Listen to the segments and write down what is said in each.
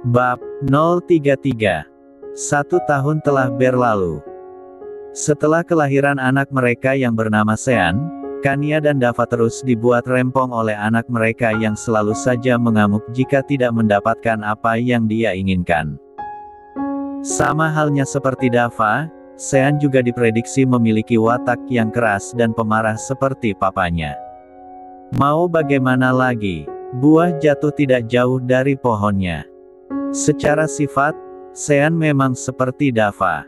Bab 033. 1 tahun telah berlalu. Setelah kelahiran anak mereka yang bernama Sean, Kania dan Dava terus dibuat rempong oleh anak mereka yang selalu saja mengamuk jika tidak mendapatkan apa yang dia inginkan. Sama halnya seperti Dava, Sean juga diprediksi memiliki watak yang keras dan pemarah seperti papanya. Mau bagaimana lagi, buah jatuh tidak jauh dari pohonnya. Secara sifat, Sean memang seperti Dava.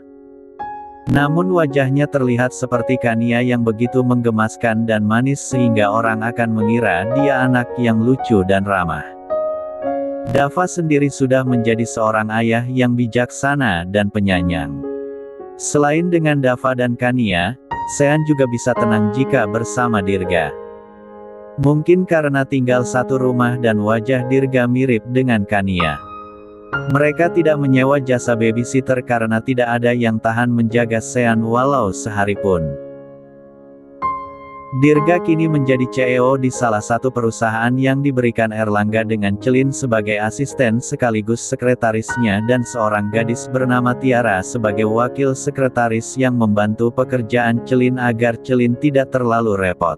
Namun wajahnya terlihat seperti Kania yang begitu menggemaskan dan manis sehingga orang akan mengira dia anak yang lucu dan ramah. Dava sendiri sudah menjadi seorang ayah yang bijaksana dan penyayang. Selain dengan Dava dan Kania, Sean juga bisa tenang jika bersama Dirga. Mungkin karena tinggal satu rumah dan wajah Dirga mirip dengan Kania. Mereka tidak menyewa jasa babysitter karena tidak ada yang tahan menjaga Sean walau sehari pun. Dirga kini menjadi CEO di salah satu perusahaan yang diberikan Erlangga dengan Celin sebagai asisten sekaligus sekretarisnya dan seorang gadis bernama Tiara sebagai wakil sekretaris yang membantu pekerjaan Celin agar Celin tidak terlalu repot.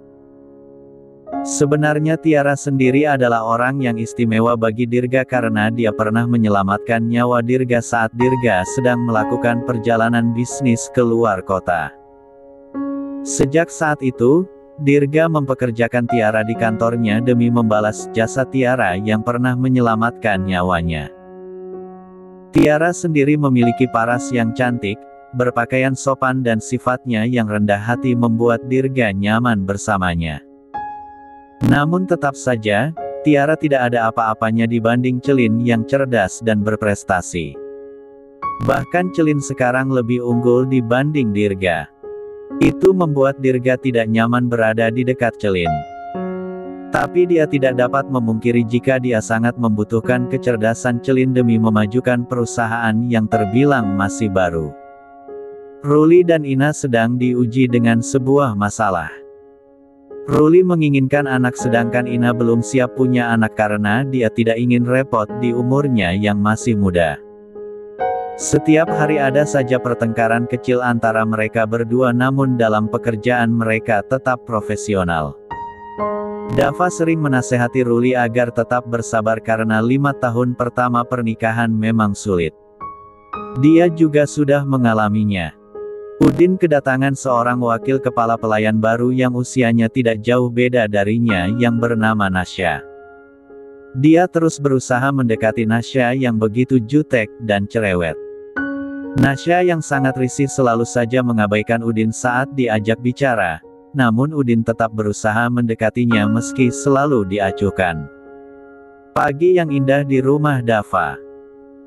Sebenarnya Tiara sendiri adalah orang yang istimewa bagi Dirga karena dia pernah menyelamatkan nyawa Dirga saat Dirga sedang melakukan perjalanan bisnis ke luar kota. Sejak saat itu, Dirga mempekerjakan Tiara di kantornya demi membalas jasa Tiara yang pernah menyelamatkan nyawanya. Tiara sendiri memiliki paras yang cantik, berpakaian sopan dan sifatnya yang rendah hati membuat Dirga nyaman bersamanya. Namun tetap saja, Tiara tidak ada apa-apanya dibanding Celin yang cerdas dan berprestasi. Bahkan Celin sekarang lebih unggul dibanding Dirga. Itu membuat Dirga tidak nyaman berada di dekat Celin. Tapi dia tidak dapat memungkiri jika dia sangat membutuhkan kecerdasan Celin demi memajukan perusahaan yang terbilang masih baru. Ruli dan Ina sedang diuji dengan sebuah masalah. Ruli menginginkan anak sedangkan Ina belum siap punya anak karena dia tidak ingin repot di umurnya yang masih muda. Setiap hari ada saja pertengkaran kecil antara mereka berdua namun dalam pekerjaan mereka tetap profesional. Dava sering menasehati Ruli agar tetap bersabar karena 5 tahun pertama pernikahan memang sulit. Dia juga sudah mengalaminya. Udin kedatangan seorang wakil kepala pelayan baru yang usianya tidak jauh beda darinya yang bernama Nasya. Dia terus berusaha mendekati Nasya yang begitu jutek dan cerewet. Nasya yang sangat risih selalu saja mengabaikan Udin saat diajak bicara, namun Udin tetap berusaha mendekatinya meski selalu diacuhkan. Pagi yang indah di rumah Dava.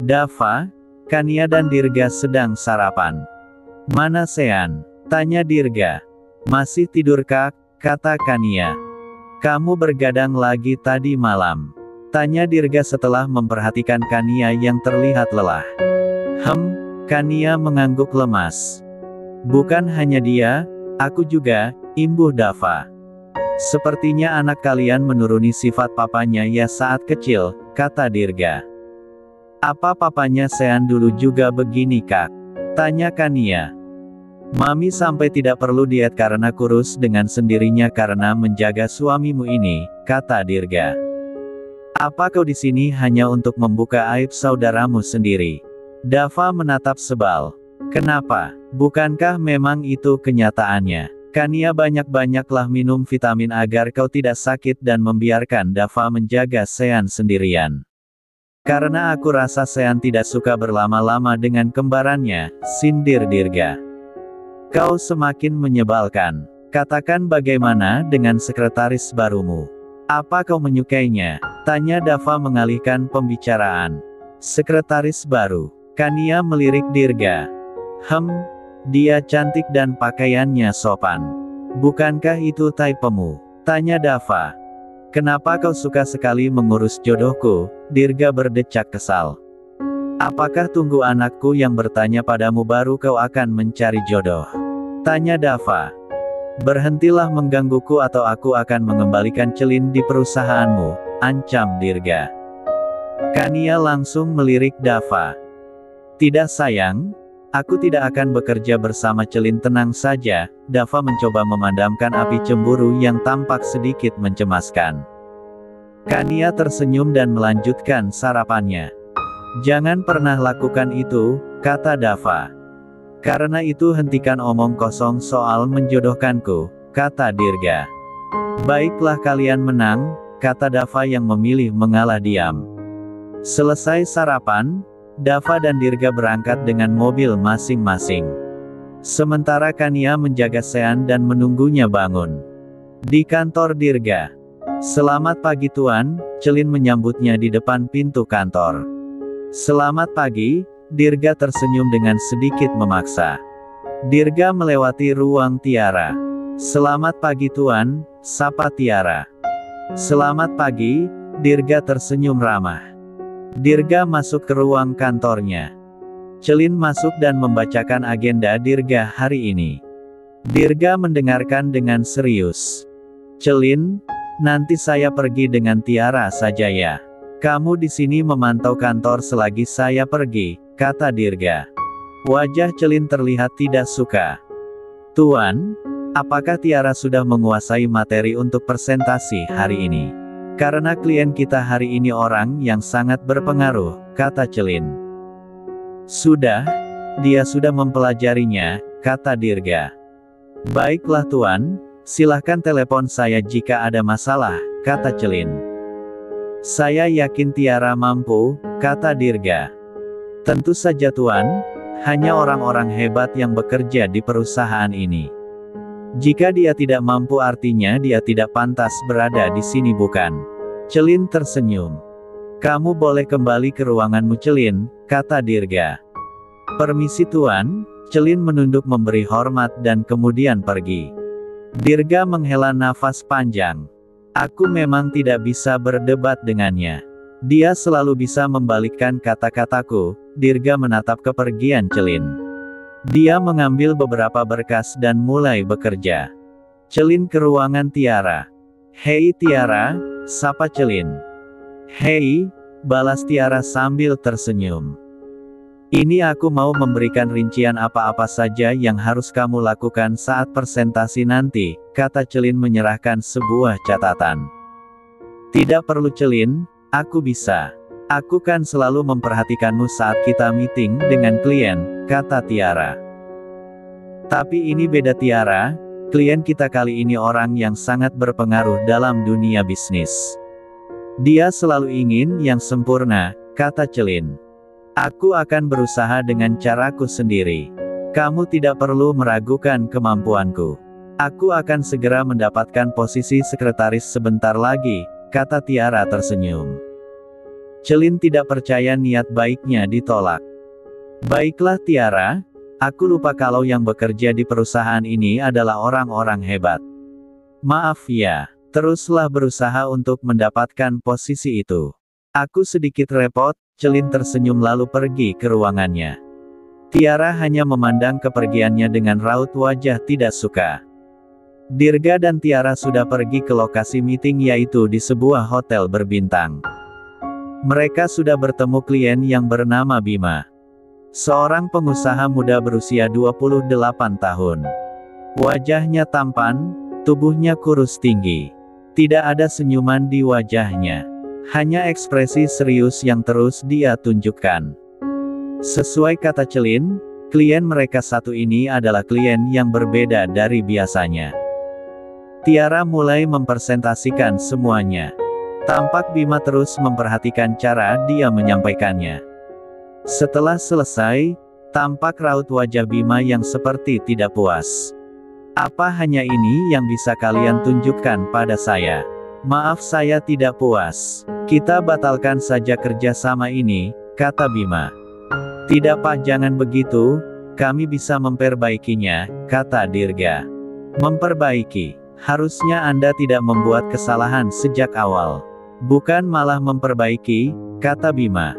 Dava, Kania dan Dirga sedang sarapan. "Mana Sean?" tanya Dirga. "Masih tidur Kak," kata Kania. "Kamu bergadang lagi tadi malam?" tanya Dirga setelah memperhatikan Kania yang terlihat lelah. Kania mengangguk lemas. "Bukan hanya dia, aku juga," imbuh Dava. "Sepertinya anak kalian menuruni sifat papanya ya saat kecil," kata Dirga. "Apa papanya Sean dulu juga begini Kak?" tanya Kania. "Mami sampai tidak perlu diet karena kurus dengan sendirinya karena menjaga suamimu ini," kata Dirga. "Apa kau di sini hanya untuk membuka aib saudaramu sendiri?" Dava menatap sebal. "Kenapa? Bukankah memang itu kenyataannya? Kania banyak-banyaklah minum vitamin agar kau tidak sakit dan membiarkan Dava menjaga Sean sendirian. Karena aku rasa Sean tidak suka berlama-lama dengan kembarannya," sindir Dirga. "Kau semakin menyebalkan. Katakan bagaimana dengan sekretaris barumu? Apa kau menyukainya?" tanya Dava mengalihkan pembicaraan. "Sekretaris baru?" Kania melirik Dirga. Dia cantik dan pakaiannya sopan. Bukankah itu tipemu?" tanya Dava. "Kenapa kau suka sekali mengurus jodohku?" Dirga berdecak kesal. "Apakah tunggu anakku yang bertanya padamu baru kau akan mencari jodoh?" tanya Dava. "Berhentilah menggangguku atau aku akan mengembalikan Celin di perusahaanmu," ancam Dirga. Kania langsung melirik Dava. Tidak sayang, aku tidak akan bekerja bersama Celin. Tenang saja, Dava mencoba memadamkan api cemburu yang tampak sedikit mencemaskan. Kania tersenyum dan melanjutkan sarapannya. Jangan pernah lakukan itu, kata Dava. Karena itu hentikan omong kosong soal menjodohkanku, kata Dirga. Baiklah kalian menang, kata Dava yang memilih mengalah diam. Selesai sarapan, Dava dan Dirga berangkat dengan mobil masing-masing. Sementara Kania menjaga Sean dan menunggunya bangun. Di kantor Dirga. Selamat pagi Tuan, Celin menyambutnya di depan pintu kantor. Selamat pagi, Dirga tersenyum dengan sedikit memaksa. Dirga melewati ruang Tiara. Selamat pagi Tuan, sapa Tiara. Selamat pagi, Dirga tersenyum ramah. Dirga masuk ke ruang kantornya. Celin masuk dan membacakan agenda Dirga hari ini. Dirga mendengarkan dengan serius. Celin, nanti saya pergi dengan Tiara saja ya. Kamu di sini memantau kantor selagi saya pergi, kata Dirga. Wajah Celin terlihat tidak suka. Tuan, apakah Tiara sudah menguasai materi untuk presentasi hari ini? Karena klien kita hari ini orang yang sangat berpengaruh, kata Celin. Sudah, dia sudah mempelajarinya, kata Dirga. Baiklah Tuan, silahkan telepon saya jika ada masalah, kata Celin. Saya yakin Tiara mampu, kata Dirga. Tentu saja Tuan, hanya orang-orang hebat yang bekerja di perusahaan ini. Jika dia tidak mampu artinya dia tidak pantas berada di sini bukan? Celin tersenyum. Kamu boleh kembali ke ruanganmu Celin, kata Dirga. Permisi Tuan, Celin menunduk memberi hormat dan kemudian pergi. Dirga menghela nafas panjang. Aku memang tidak bisa berdebat dengannya. Dia selalu bisa membalikkan kata-kataku. Dirga menatap kepergian Celin. Dia mengambil beberapa berkas dan mulai bekerja. Celin ke ruangan Tiara. Hei Tiara, sapa Celin. Hei, balas Tiara sambil tersenyum. Ini aku mau memberikan rincian apa-apa saja yang harus kamu lakukan saat presentasi nanti, kata Celin menyerahkan sebuah catatan. Tidak perlu Celin, aku bisa. Aku kan selalu memperhatikanmu saat kita meeting dengan klien, kata Tiara. Tapi ini beda Tiara, klien kita kali ini orang yang sangat berpengaruh dalam dunia bisnis. Dia selalu ingin yang sempurna, kata Celin. Aku akan berusaha dengan caraku sendiri. Kamu tidak perlu meragukan kemampuanku. Aku akan segera mendapatkan posisi sekretaris sebentar lagi, kata Tiara tersenyum. Celin tidak percaya niat baiknya ditolak. Baiklah Tiara, aku lupa kalau yang bekerja di perusahaan ini adalah orang-orang hebat. Maaf ya, teruslah berusaha untuk mendapatkan posisi itu. Aku sedikit repot, Celin tersenyum lalu pergi ke ruangannya. Tiara hanya memandang kepergiannya dengan raut wajah tidak suka. Dirga dan Tiara sudah pergi ke lokasi meeting yaitu di sebuah hotel berbintang. Mereka sudah bertemu klien yang bernama Bima. Seorang pengusaha muda berusia 28 tahun. Wajahnya tampan, tubuhnya kurus tinggi. Tidak ada senyuman di wajahnya. Hanya ekspresi serius yang terus dia tunjukkan. Sesuai kata Celin, klien mereka satu ini adalah klien yang berbeda dari biasanya. Tiara mulai mempresentasikan semuanya. Tampak Bima terus memperhatikan cara dia menyampaikannya. Setelah selesai, tampak raut wajah Bima yang seperti tidak puas. Apa hanya ini yang bisa kalian tunjukkan pada saya? Maaf saya tidak puas. Kita batalkan saja kerjasama ini, kata Bima. Tidak Pak jangan begitu, kami bisa memperbaikinya, kata Dirga. Memperbaiki? Harusnya Anda tidak membuat kesalahan sejak awal. Bukan malah memperbaiki, kata Bima.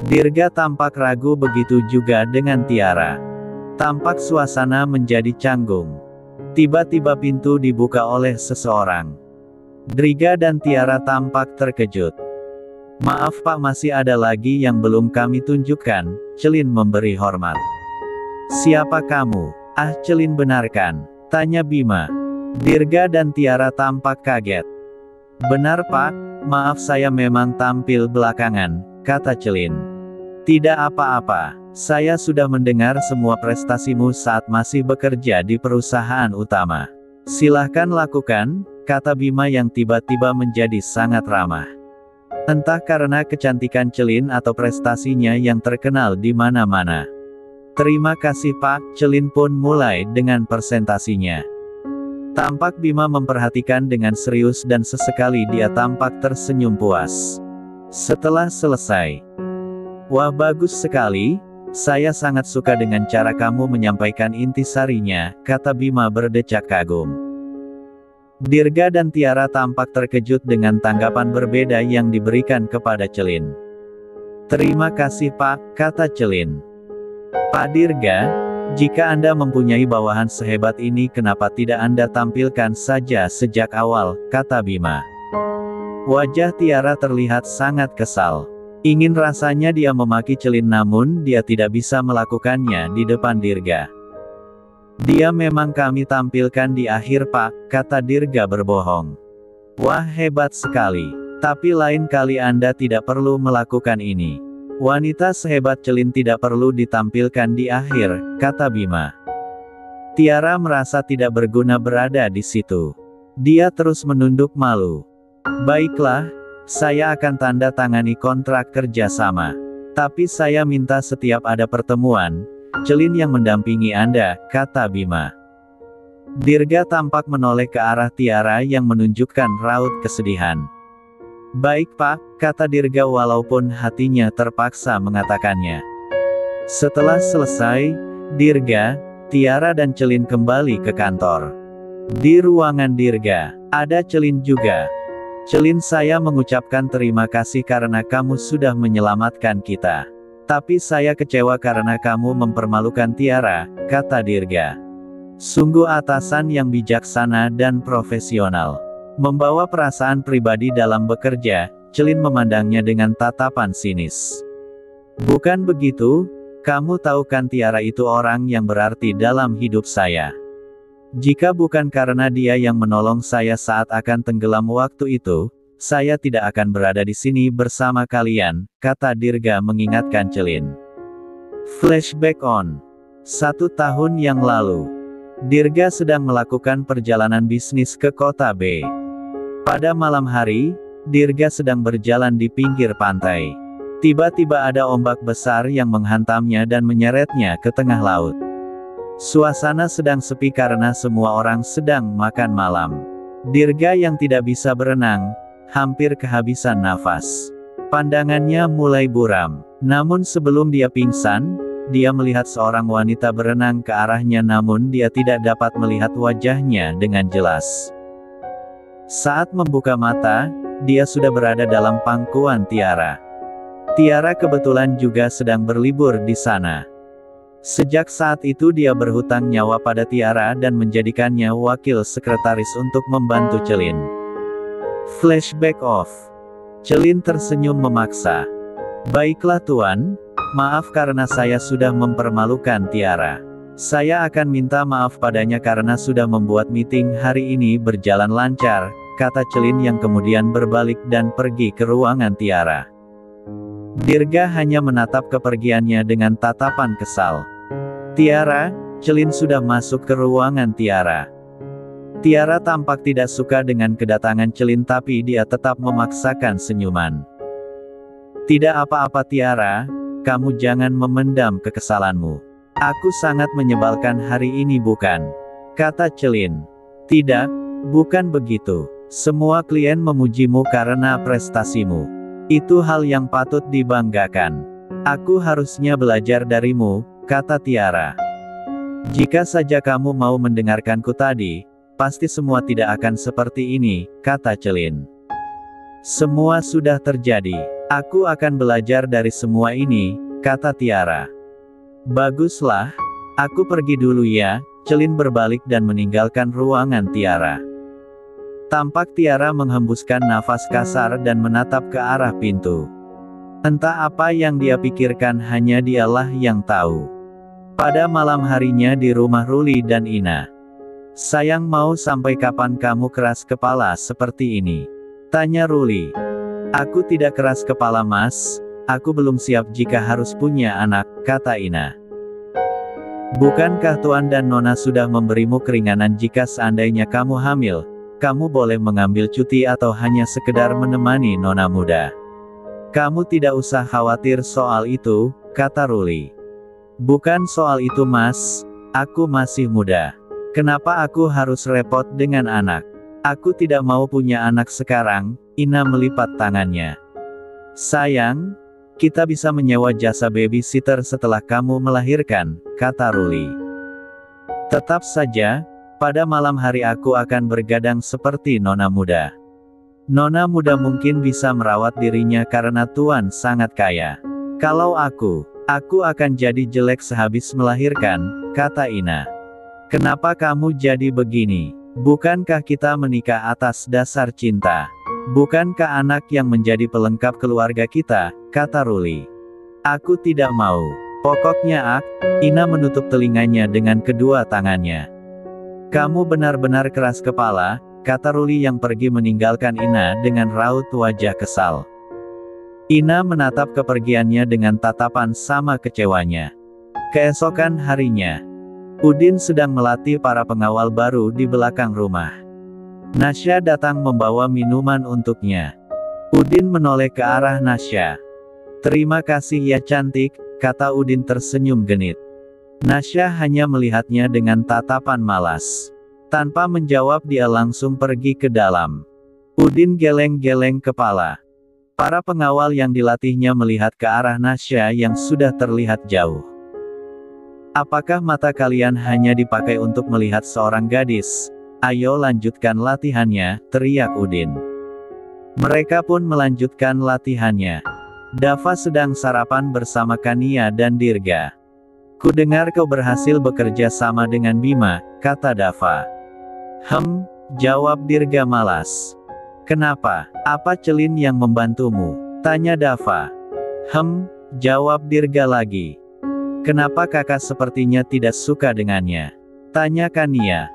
Dirga tampak ragu begitu juga dengan Tiara. Tampak suasana menjadi canggung. Tiba-tiba pintu dibuka oleh seseorang. Dirga dan Tiara tampak terkejut. Maaf Pak, masih ada lagi yang belum kami tunjukkan, Celin memberi hormat. Siapa kamu? Ah, Celin benarkan, tanya Bima. Dirga dan Tiara tampak kaget. Benar Pak, maaf saya memang tampil belakangan, kata Celin. Tidak apa-apa, saya sudah mendengar semua prestasimu saat masih bekerja di perusahaan utama. Silahkan lakukan, kata Bima yang tiba-tiba menjadi sangat ramah. Entah karena kecantikan Celin atau prestasinya yang terkenal di mana-mana. Terima kasih Pak, Celin pun mulai dengan presentasinya. Tampak Bima memperhatikan dengan serius dan sesekali dia tampak tersenyum puas. Setelah selesai, wah bagus sekali, saya sangat suka dengan cara kamu menyampaikan intisarinya, kata Bima berdecak kagum. Dirga dan Tiara tampak terkejut dengan tanggapan berbeda yang diberikan kepada Celin. Terima kasih Pak, kata Celin. Pak Dirga, jika Anda mempunyai bawahan sehebat ini kenapa tidak Anda tampilkan saja sejak awal, kata Bima. Wajah Tiara terlihat sangat kesal. Ingin rasanya dia memaki Celin namun dia tidak bisa melakukannya di depan Dirga. Dia memang kami tampilkan di akhir Pak, kata Dirga berbohong. Wah hebat sekali. Tapi lain kali Anda tidak perlu melakukan ini. Wanita sehebat Celin tidak perlu ditampilkan di akhir, kata Bima. Tiara merasa tidak berguna berada di situ. Dia terus menunduk malu. Baiklah, saya akan tanda tangani kontrak kerja sama. Tapi saya minta setiap ada pertemuan, Celin yang mendampingi Anda, kata Bima. Dirga tampak menoleh ke arah Tiara yang menunjukkan raut kesedihan. Baik Pak, kata Dirga walaupun hatinya terpaksa mengatakannya. Setelah selesai, Dirga, Tiara dan Celin kembali ke kantor. Di ruangan Dirga, ada Celin juga. Celin, saya mengucapkan terima kasih karena kamu sudah menyelamatkan kita. Tapi saya kecewa karena kamu mempermalukan Tiara, kata Dirga. Sungguh atasan yang bijaksana dan profesional. Membawa perasaan pribadi dalam bekerja, Celin memandangnya dengan tatapan sinis. Bukan begitu, kamu tahu kan Tiara itu orang yang berarti dalam hidup saya. Jika bukan karena dia yang menolong saya saat akan tenggelam waktu itu, saya tidak akan berada di sini bersama kalian, kata Dirga mengingatkan Celin. Flashback on. 1 tahun yang lalu. Dirga sedang melakukan perjalanan bisnis ke kota B. Pada malam hari, Dirga sedang berjalan di pinggir pantai. Tiba-tiba ada ombak besar yang menghantamnya dan menyeretnya ke tengah laut. Suasana sedang sepi karena semua orang sedang makan malam. Dirga yang tidak bisa berenang, hampir kehabisan nafas. Pandangannya mulai buram. Namun sebelum dia pingsan, dia melihat seorang wanita berenang ke arahnya namun dia tidak dapat melihat wajahnya dengan jelas. Saat membuka mata, dia sudah berada dalam pangkuan Tiara. Tiara kebetulan juga sedang berlibur di sana. Sejak saat itu dia berhutang nyawa pada Tiara dan menjadikannya wakil sekretaris untuk membantu Celin. Flashback off. Celin tersenyum memaksa. Baiklah Tuan, maaf karena saya sudah mempermalukan Tiara. Saya akan minta maaf padanya karena sudah membuat meeting hari ini berjalan lancar, kata Celin yang kemudian berbalik dan pergi ke ruangan Tiara. Dirga hanya menatap kepergiannya dengan tatapan kesal. Tiara, Celin sudah masuk ke ruangan Tiara. Tiara tampak tidak suka dengan kedatangan Celin tapi dia tetap memaksakan senyuman. Tidak apa-apa Tiara, kamu jangan memendam kekesalanmu. Aku sangat menyebalkan hari ini bukan? Kata Celin. Tidak, bukan begitu. Semua klien memujimu karena prestasimu. Itu hal yang patut dibanggakan. Aku harusnya belajar darimu, kata Tiara. Jika saja kamu mau mendengarkanku tadi, pasti semua tidak akan seperti ini, kata Celin. Semua sudah terjadi. Aku akan belajar dari semua ini, kata Tiara. Baguslah, aku pergi dulu ya, Celin berbalik dan meninggalkan ruangan Tiara. Tampak Tiara menghembuskan nafas kasar dan menatap ke arah pintu. Entah apa yang dia pikirkan, hanya dialah yang tahu. Pada malam harinya di rumah Ruli dan Ina. "Sayang, mau sampai kapan kamu keras kepala seperti ini?" tanya Ruli. "Aku tidak keras kepala, Mas. Aku belum siap jika harus punya anak," kata Ina. "Bukankah Tuan dan Nona sudah memberimu keringanan jika seandainya kamu hamil? Kamu boleh mengambil cuti atau hanya sekedar menemani Nona muda. Kamu tidak usah khawatir soal itu," kata Ruli. "Bukan soal itu, Mas. Aku masih muda. Kenapa aku harus repot dengan anak? Aku tidak mau punya anak sekarang." Ina melipat tangannya. "Sayang, kita bisa menyewa jasa babysitter setelah kamu melahirkan," kata Ruli. "Tetap saja, pada malam hari aku akan bergadang seperti Nona muda. Nona muda mungkin bisa merawat dirinya karena Tuan sangat kaya. Kalau aku akan jadi jelek sehabis melahirkan," kata Ina. "Kenapa kamu jadi begini? Bukankah kita menikah atas dasar cinta? Bukankah anak yang menjadi pelengkap keluarga kita?" kata Ruli. "Aku tidak mau. Pokoknya Ina menutup telinganya dengan kedua tangannya. "Kamu benar-benar keras kepala," kata Ruli yang pergi meninggalkan Ina dengan raut wajah kesal. Ina menatap kepergiannya dengan tatapan sama kecewanya. Keesokan harinya, Udin sedang melatih para pengawal baru di belakang rumah. Nasya datang membawa minuman untuknya. Udin menoleh ke arah Nasya. "Terima kasih ya cantik," kata Udin tersenyum genit. Nasya hanya melihatnya dengan tatapan malas. Tanpa menjawab, dia langsung pergi ke dalam. Udin geleng-geleng kepala. Para pengawal yang dilatihnya melihat ke arah Nasya yang sudah terlihat jauh. "Apakah mata kalian hanya dipakai untuk melihat seorang gadis? Ayo lanjutkan latihannya," teriak Udin. Mereka pun melanjutkan latihannya. Dava sedang sarapan bersama Kania dan Dirga. "Kudengar kau berhasil bekerja sama dengan Bima," kata Dava. Jawab Dirga malas. "Kenapa? Apa Celin yang membantumu?" tanya Dava. Jawab Dirga lagi. "Kenapa kakak sepertinya tidak suka dengannya?" tanya Kania.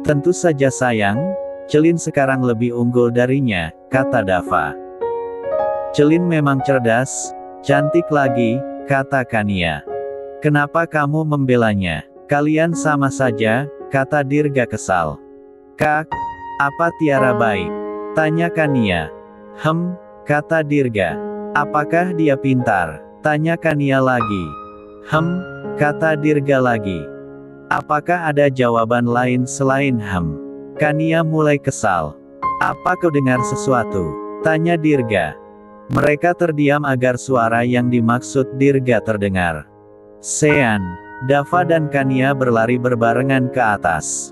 "Tentu saja sayang, Celin sekarang lebih unggul darinya," kata Dava. "Celin memang cerdas, cantik lagi," kata Kania. "Kenapa kamu membelanya? Kalian sama saja," kata Dirga kesal. "Kak, apa Tiara baik?" tanya Kania. Kata Dirga. "Apakah dia pintar?" tanya Kania lagi. Kata Dirga lagi. "Apakah ada jawaban lain selain Kania mulai kesal. "Apa kau dengar sesuatu?" tanya Dirga. Mereka terdiam agar suara yang dimaksud Dirga terdengar. Sean, Dava dan Kania berlari berbarengan ke atas.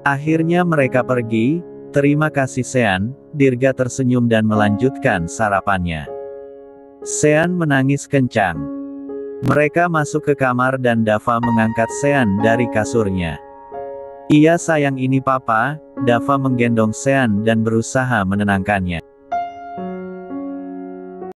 Akhirnya mereka pergi. "Terima kasih Sean," Dirga tersenyum dan melanjutkan sarapannya. Sean menangis kencang. Mereka masuk ke kamar dan Dava mengangkat Sean dari kasurnya. "Iya sayang, ini papa," Dava menggendong Sean dan berusaha menenangkannya.